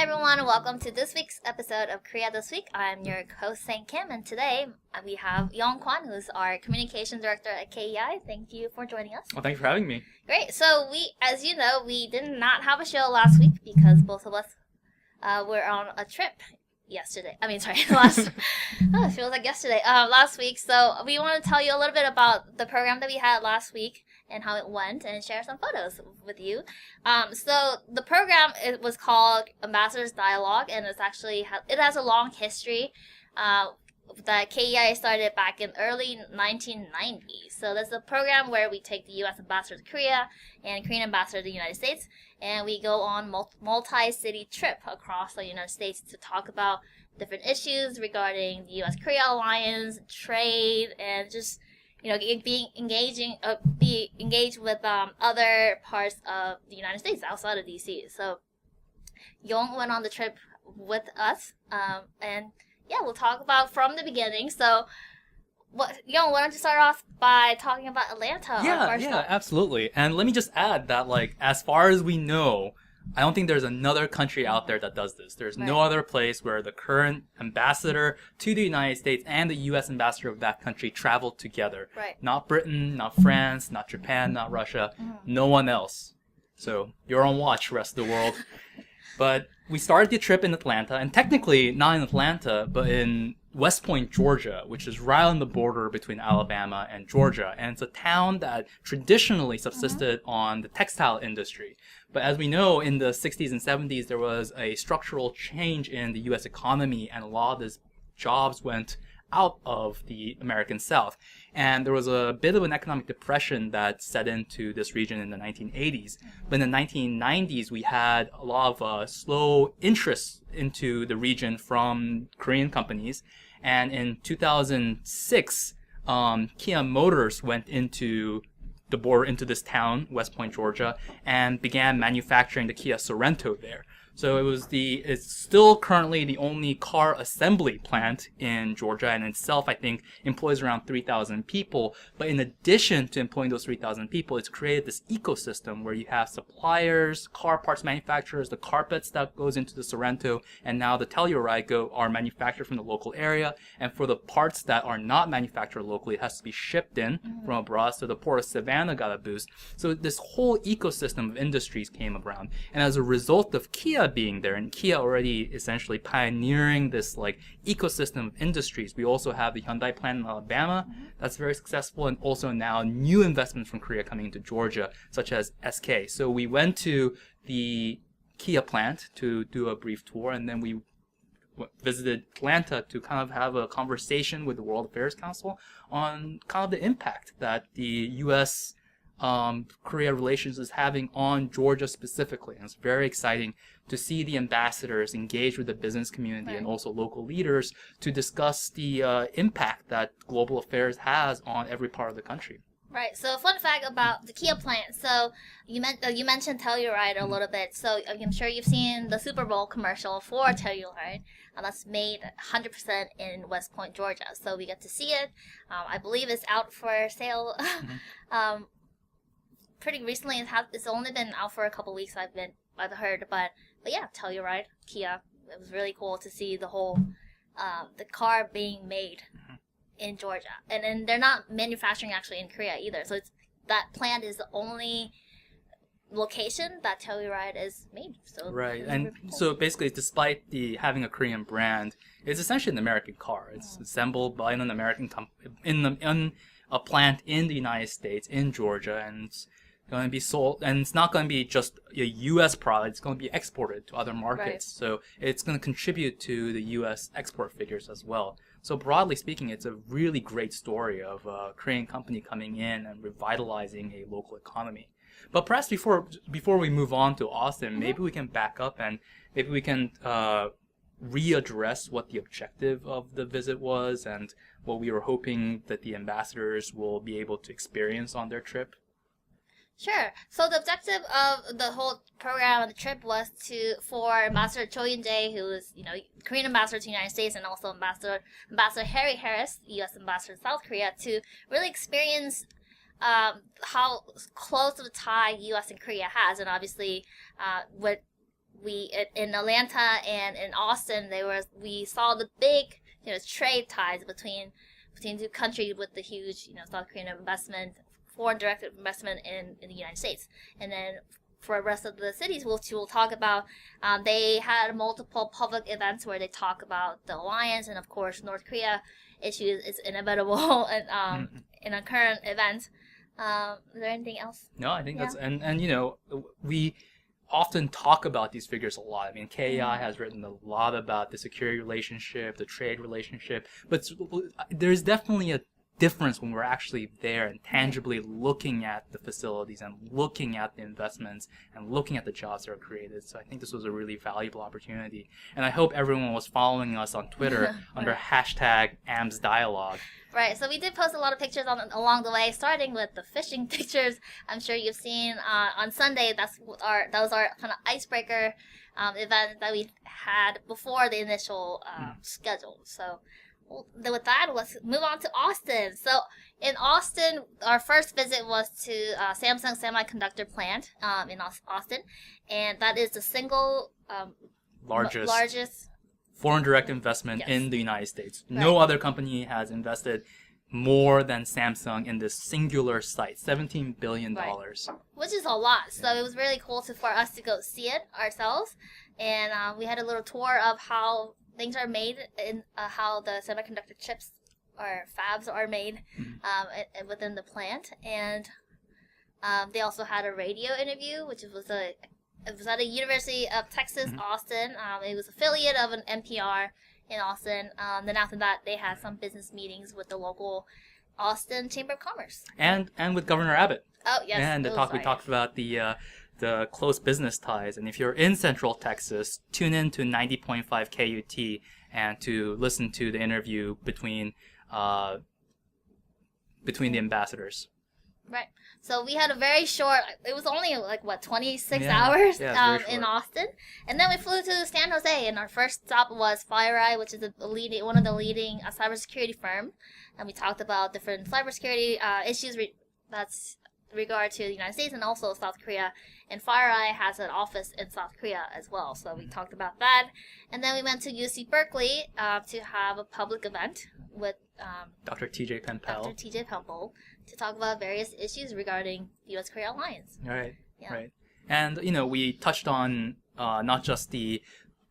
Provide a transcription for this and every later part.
everyone, welcome to this week's episode of Korea This Week. I'm your host, Sang Kim, and today we have Yong Kwon, who's our communications director at KEI. Thank you for joining us. Well, thanks for having me. Great. So as you know, we did not have a show last week because both of us were on a trip yesterday. It feels like yesterday. Last week. So we want to tell you a little bit about the program that we had last week and how it went, and share some photos with you. So the program was called Ambassadors Dialogue, and it has a long history. That KEI started back in early 1990s. So there's a program where we take the U.S. ambassador to Korea and Korean ambassador to the United States, and we go on multi-city trip across the United States to talk about different issues regarding the U.S. Korea alliance, trade, and just be engaged with other parts of the United States outside of DC. So Yong went on the trip with us, and we'll talk about from the beginning. So, Yong, why don't you start off by talking about Atlanta? Yeah, absolutely. And let me just add that, as far as we know, I don't think there's another country out there that does this. There's no other place where the current ambassador to the United States and the U.S. ambassador of that country travel together. Right. Not Britain, not France, not Japan, not Russia. No one else. So you're on watch, rest of the world. But we started the trip in Atlanta, and technically not in Atlanta, but in West Point, Georgia, which is right on the border between Alabama and Georgia. And it's a town that traditionally subsisted on the textile industry. But as we know, in the 60s and 70s, there was a structural change in the U.S. economy, and a lot of these jobs went out of the American South. And there was a bit of an economic depression that set into this region in the 1980s. But in the 1990s, we had a lot of slow interest into the region from Korean companies. And in 2006, Kia Motors went into the border, into this town, West Point, Georgia, and began manufacturing the Kia Sorento there. So it's still currently the only car assembly plant in Georgia, and itself, I think, employs around 3,000 people. But in addition to employing those 3,000 people, it's created this ecosystem where you have suppliers, car parts manufacturers, the carpets that goes into the Sorento, and now the Telluride are manufactured from the local area. And for the parts that are not manufactured locally, it has to be shipped in from abroad. So the port of Savannah got a boost. So this whole ecosystem of industries came around. And as a result of Kia being there, and Kia already essentially pioneering this ecosystem of industries, we also have the Hyundai plant in Alabama that's very successful, and also now new investments from Korea coming into Georgia, such as SK. So we went to the Kia plant to do a brief tour, and then we visited Atlanta to kind of have a conversation with the World Affairs Council on kind of the impact that the U.S. Korea relations is having on Georgia specifically. And it's very exciting to see the ambassadors engage with the business community and also local leaders to discuss the impact that global affairs has on every part of the country. Right. So, fun fact about the Kia plant. So, you mentioned Telluride a little bit. So, I'm sure you've seen the Super Bowl commercial for Telluride. That's made 100% in West Point, Georgia. So, we get to see it. I believe it's out for sale. Pretty recently. It's only been out for a couple weeks. I've heard, but yeah, Telluride, Kia. It was really cool to see the whole the car being made in Georgia, and then they're not manufacturing actually in Korea either. So that plant is the only location that Telluride is made. So right, and cool. So basically, despite having a Korean brand, it's essentially an American car. It's assembled by an American company in a plant in the United States in Georgia, and it's going to be sold, and it's not going to be just a U.S. product. It's going to be exported to other markets. Right. So it's going to contribute to the U.S. export figures as well. So broadly speaking, it's a really great story of a Korean company coming in and revitalizing a local economy. But perhaps before we move on to Austin, maybe we can back up and maybe we can readdress what the objective of the visit was and what we were hoping that the ambassadors will be able to experience on their trip. Sure. So the objective of the whole program, the trip, was for Ambassador Cho Yun-jae, who is, Korean ambassador to the United States, and also Ambassador Harry Harris, U.S. ambassador to South Korea, to really experience how close of a tie U.S. and Korea has, and obviously with in Atlanta and in Austin, we saw the big trade ties between two countries with the huge South Korean investment, foreign direct investment in the United States. And then for the rest of the cities, we'll talk about, they had multiple public events where they talk about the alliance, and of course North Korea issues is inevitable and in a current event. Is there anything else? No, I think that's and we often talk about these figures a lot. I mean, KAI has written a lot about the security relationship, the trade relationship, but there's definitely a difference when we're actually there and tangibly looking at the facilities and looking at the investments and looking at the jobs that are created. So I think this was a really valuable opportunity. And I hope everyone was following us on Twitter under hashtag #AMSDialogue. Right, so we did post a lot of pictures along the way, starting with the fishing pictures. I'm sure you've seen on Sunday. That was our kind of icebreaker event that we had before the initial schedule. So with that, let's move on to Austin. So in Austin, our first visit was to Samsung Semiconductor plant in Austin, and that is the single largest foreign direct investment in the United States. Right. No other company has invested more than Samsung in this singular site, $17 billion. Right. Which is a lot. So it was really cool for us to go see it ourselves. And we had a little tour of how things are made and how the semiconductor chips or fabs are made within the plant. And they also had a radio interview, which was it was at the University of Texas, Austin. It was affiliate of an NPR in Austin. Then after that, they had some business meetings with the local Austin Chamber of Commerce. And with Governor Abbott. Oh, yes. And we talked about the close business ties. And if you're in Central Texas, tune in to 90.5 KUT and to listen to the interview between the ambassadors. Right. So we had a very short, it was only 26 hours in Austin. And then we flew to San Jose, and our first stop was FireEye, which is one of the leading cybersecurity firm. And we talked about different cybersecurity issues that's regard to the United States and also South Korea. And FireEye has an office in South Korea as well. So we talked about that. And then we went to UC Berkeley to have a public event with Dr. T.J. Penpel. To talk about various issues regarding the U.S. Korea alliance. Right. And, we touched on not just the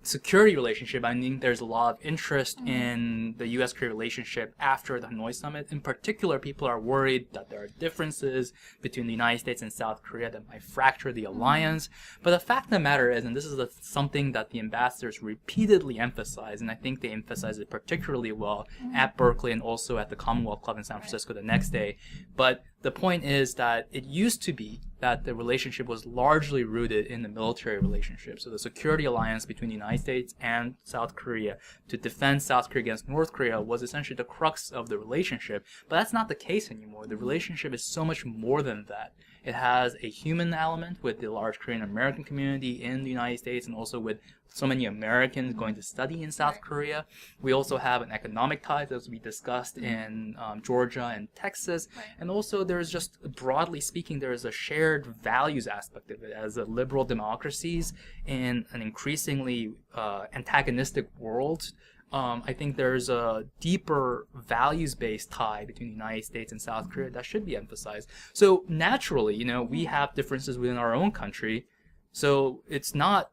security relationship. I think there's a lot of interest in the U.S. Korea relationship after the Hanoi summit. In particular, people are worried that there are differences between the United States and South Korea that might fracture the alliance. But the fact of the matter is, and this is something that the ambassadors repeatedly emphasize, and I think they emphasize it particularly well at Berkeley and also at the Commonwealth Club in San Francisco the next day. But the point is that it used to be that the relationship was largely rooted in the military relationship. So the security alliance between the United States and South Korea to defend South Korea against North Korea was essentially the crux of the relationship. But that's not the case anymore. The relationship is so much more than that. It has a human element with the large Korean American community in the United States and also with so many Americans going to study in South Korea. We also have an economic tie, as we discussed, in Georgia and Texas. And also there's just, broadly speaking, there is a shared values aspect of it. As a liberal democracies in an increasingly antagonistic world, I think there's a deeper values-based tie between the United States and South Korea that should be emphasized. So naturally, we have differences within our own country. So it's not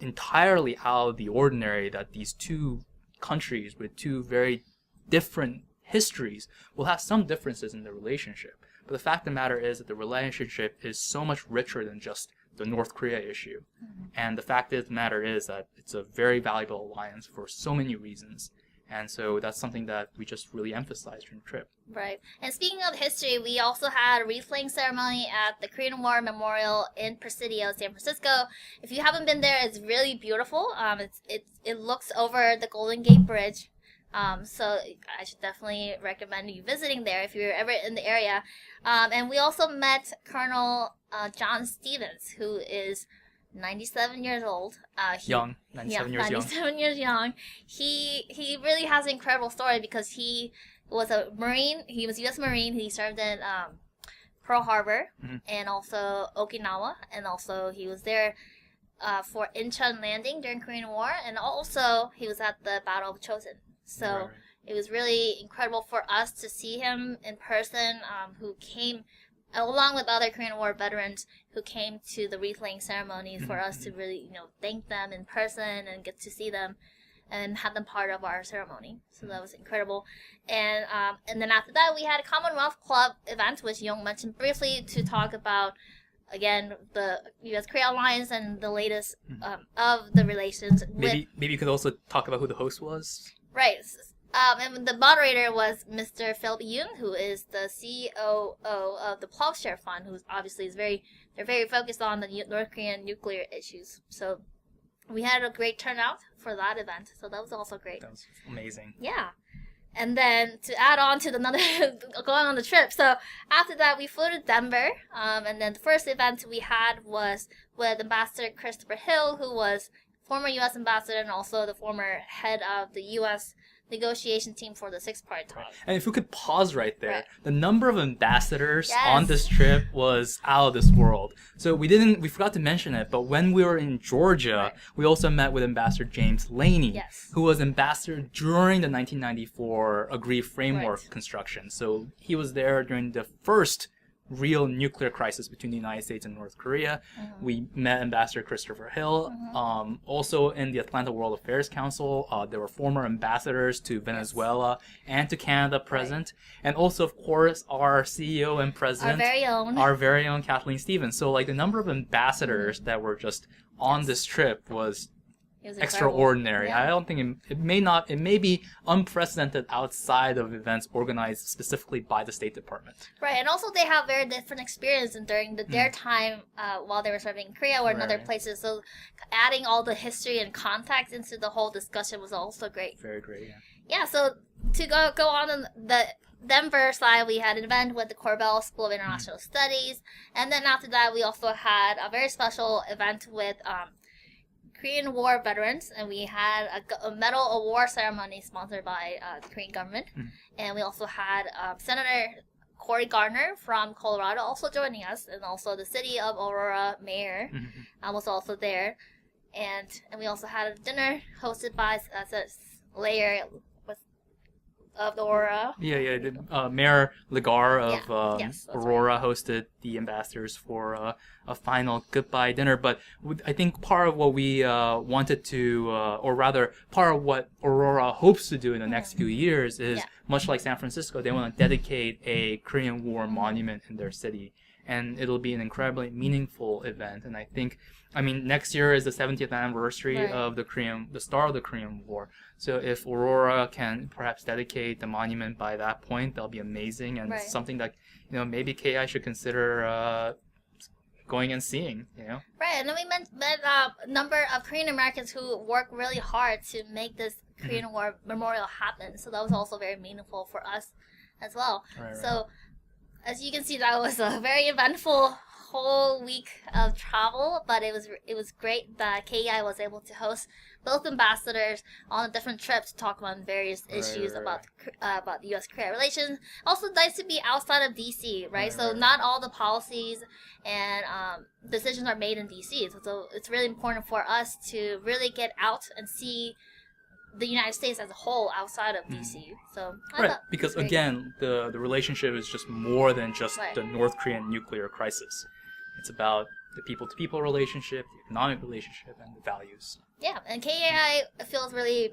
entirely out of the ordinary that these two countries with two very different histories will have some differences in the relationship. But the fact of the matter is that the relationship is so much richer than just the North Korea issue. And the fact of the matter is that it's a very valuable alliance for so many reasons. And so that's something that we just really emphasized during the trip. Right. And speaking of history, we also had a wreath-laying ceremony at the Korean War Memorial in Presidio, San Francisco. If you haven't been there, it's really beautiful. It looks over the Golden Gate Bridge. So I should definitely recommend you visiting there if you're ever in the area. And we also met Colonel John Stevens, who is 97 years old. 97 years young. He really has an incredible story because he was a Marine. He was a U.S. Marine. He served in Pearl Harbor and also Okinawa. And also he was there for Incheon landing during Korean War, and also he was at the Battle of Chosin. So Right. it was really incredible for us to see him in person, who came along with other Korean War veterans who came to the wreath-laying ceremony for us to really, thank them in person and get to see them and have them part of our ceremony. So that was incredible. And then after that, we had a Commonwealth Club event, which Yong mentioned briefly, to talk about, again, the U.S. Korea alliance and the latest of the relations. Maybe you could also talk about who the host was. Right. And the moderator was Mr. Philip Yoon, who is the COO of the Plowshare Fund, who obviously they're very focused on the North Korean nuclear issues. So we had a great turnout for that event. So that was also great. That was amazing. Yeah. And then to add on to another going on the trip. So after that, we flew to Denver. And then the first event we had was with Ambassador Christopher Hill, who was former U.S. ambassador and also the former head of the U.S. negotiation team for the six-party talk. And if we could pause right there, Right. the number of ambassadors Yes. on this trip was out of this world. So we forgot to mention it, but when we were in Georgia, Right. we also met with Ambassador James Laney, Yes. who was ambassador during the 1994 Agreed Framework Right. construction. So he was there during the first real nuclear crisis between the United States and North Korea. We met Ambassador Christopher Hill. Also in the Atlanta World Affairs Council, there were former ambassadors to Venezuela and to Canada present. And also, of course, our CEO and president, Our our very own. very own Kathleen Stevens. So like the number of ambassadors that were just on this trip was It was incredible. extraordinary. Yeah. I don't think it may be unprecedented outside of events organized specifically by the State Department. Right, and also they have very different experience during their time while they were serving in Korea or in other Right. places. So adding all the history and context into the whole discussion was also great. Very great, yeah. Yeah, so to go on the Denver side, we had an event with the Corbell School of International Studies, and then after that, we also had a very special event with Korean War veterans, and we had a medal award ceremony sponsored by the Korean government, and we also had Senator Cory Gardner from Colorado also joining us, and also the city of Aurora mayor was also there, and we also had a dinner hosted by Layer of the Aurora. Mayor Lagar of Yes, that's Aurora hosted the ambassadors for a final goodbye dinner. But I think part of what we wanted to, or rather, part of what Aurora hopes to do in the next few years is, much like San Francisco, they want to dedicate a Korean War monument in their city. And it'll be an incredibly meaningful event. And I think, next year is the 70th anniversary of the start of the Korean War. So if Aurora can perhaps dedicate the monument by that point, that'll be amazing. And it's something that, maybe KI should consider going and seeing, Right, and then we met a number of Korean Americans who worked really hard to make this Korean War memorial happen. So that was also very meaningful for us as well. Right. So as you can see, that was a very eventful whole week of travel, but it was great that KEI was able to host both ambassadors on different trips to talk about various issues about the U.S. Korea relations. Also, nice to be outside of D.C., right? So not all the policies and decisions are made in D.C. So it's really important for us to really get out and see the United States as a whole outside of D.C. So because again, the relationship is just more than just the North Korean nuclear crisis. It's about the people-to-people relationship, the economic relationship, and the values. Yeah, and KAI feels really,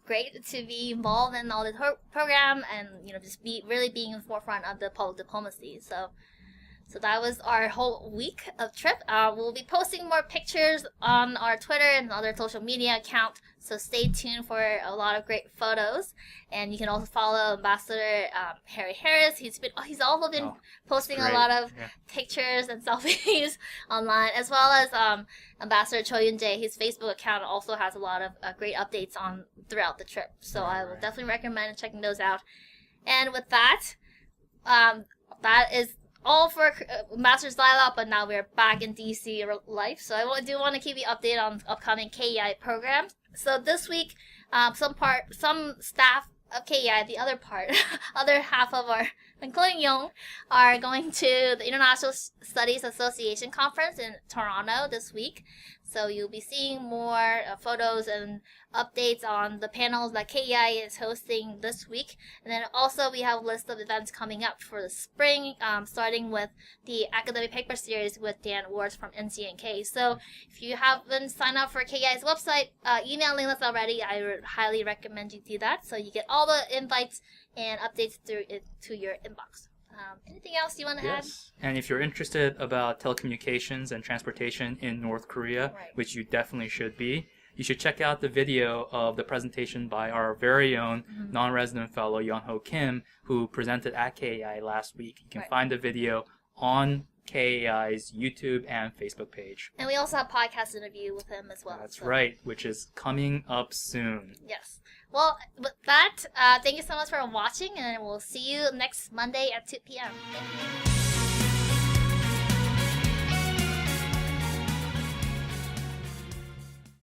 great to be involved in all the program and, just being in the forefront of the public diplomacy. So that was our whole week of trip. We'll be posting more pictures on our Twitter and other social media account. So stay tuned for a lot of great photos. And you can also follow Ambassador Harry Harris. He's also been posting a lot of pictures and selfies online, as well as Ambassador Cho Yun-jae. His Facebook account also has a lot of great updates on throughout the trip. So I will definitely recommend checking those out. And with that, that is all for Master's Dialogue, but now we're back in DC life. So I do want to keep you updated on upcoming KEI programs. So this week, some staff of KEI, the other half of our, including Yong, are going to the International Studies Association conference in Toronto this week. So you'll be seeing more photos and updates on the panels that KEI is hosting this week. And then also we have a list of events coming up for the spring, starting with the academic paper series with Dan Wars from NCNK. So if you haven't signed up for KEI's website, emailing us already, I would highly recommend you do that so you get all the invites and updates through it to your inbox. Anything else you want to add? Yes. And if you're interested about telecommunications and transportation in North Korea, which you definitely should be, you should check out the video of the presentation by our very own non-resident fellow, Yong Kim, who presented at KAI last week. You can find the video on KAI's YouTube and Facebook page. And we also have a podcast interview with him as well. That's right, which is coming up soon. Yes. Well, with that, thank you so much for watching, and we'll see you next Monday at 2 p.m. Thank you.